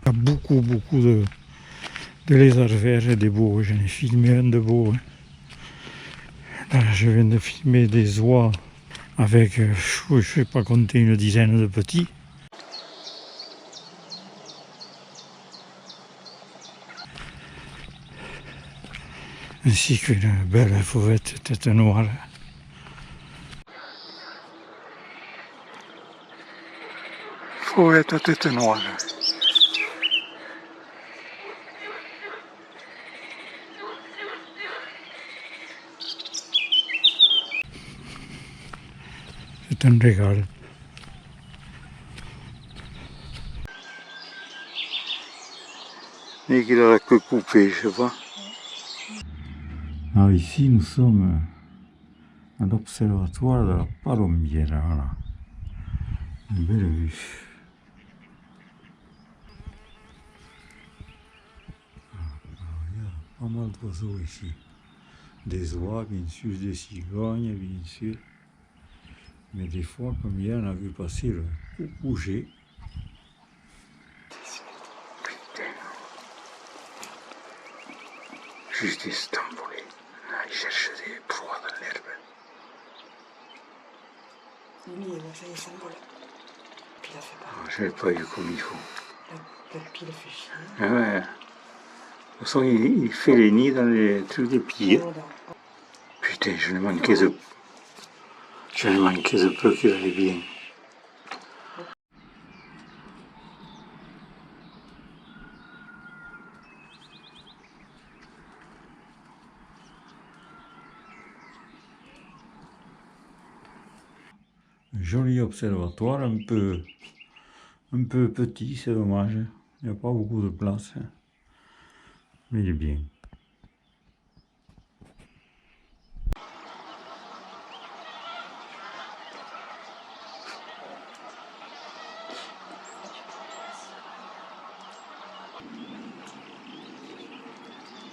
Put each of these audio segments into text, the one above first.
Il y a beaucoup de lézards verts et des beaux. J'en ai filmé un de beau. Là, je viens de filmer des oies avec, je ne sais pas compter, une dizaine de petits. Ainsi qu'une belle fauvette tête noire. Fauvette tête noire. C'est un régal. Et qu'il a la queue coupée, je sais pas. Alors ici, nous sommes à l'observatoire de la Palombière. Voilà. Une belle vue. Il y a pas mal d'oiseaux ici. Des oies, bien sûr, des cigognes, bien sûr. Mais des fois, comme hier, on a vu passer le coucouget. Putain. Juste des stambolés. Il cherche des proies dans l'herbe. Lui, ça y est, s'envole. Puis il a fait pas. Je n'avais pas eu comme il faut. Puis il a fait chier. Ah ouais. De toute façon, il fait les nids dans les trucs de pieds. Voilà. Putain, je ne manquais de peu qu'il allait bien. Joli observatoire, un peu petit, c'est dommage. Il n'y a pas beaucoup de place. Mais il est bien.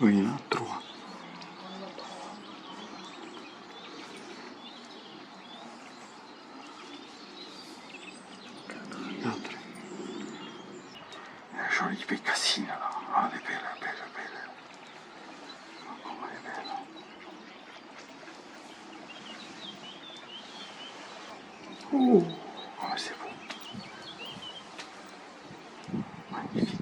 Oui, il y en a 3. Jolie bécassine là. Ah, elle est belle, belle, belle. Oh, elle est belle. Oh, oh c'est beau. Magnifique.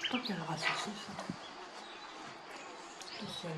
Toi qui as le raciste, ça. Tout seul.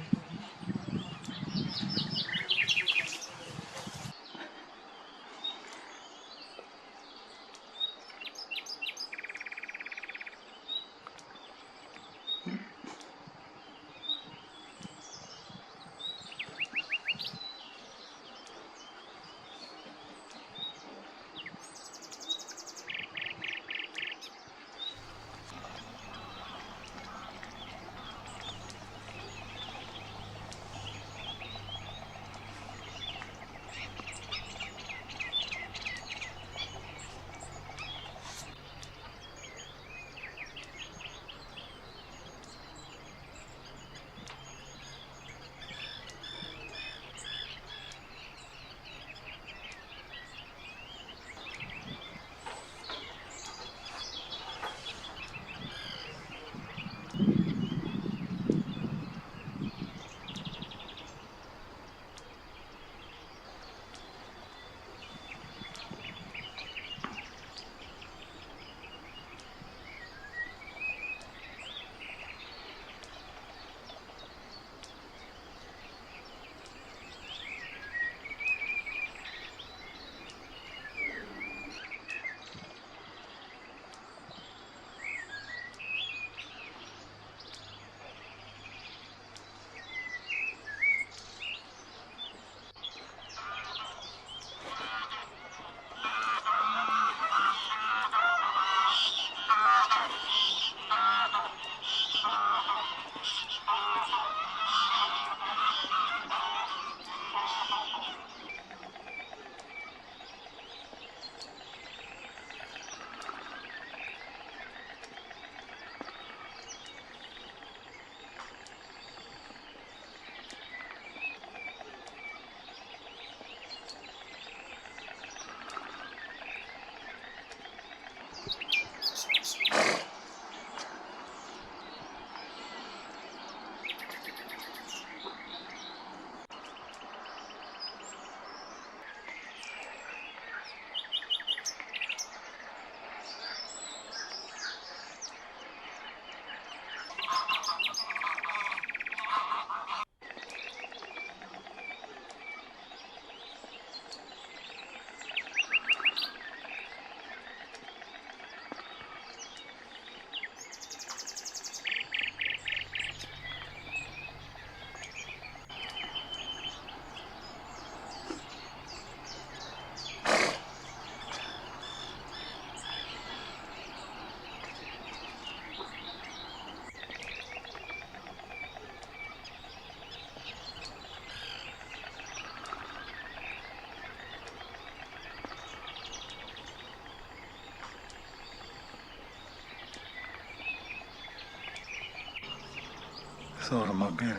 Forma belle,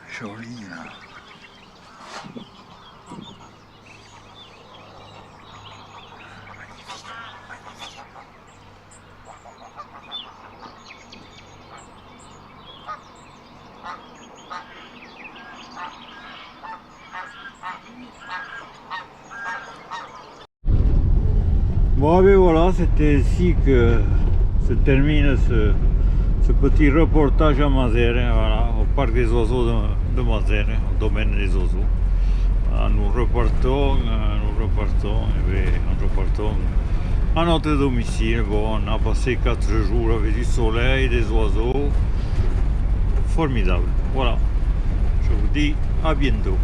jolie là. Bon, ben voilà, c'était ici que se termine ce petit reportage à Mazères, voilà, au parc des oiseaux de Mazères, au domaine des oiseaux. Voilà, nous repartons à notre domicile. Bon, on a passé 4 jours avec du soleil, des oiseaux. Formidable. Voilà, je vous dis à bientôt.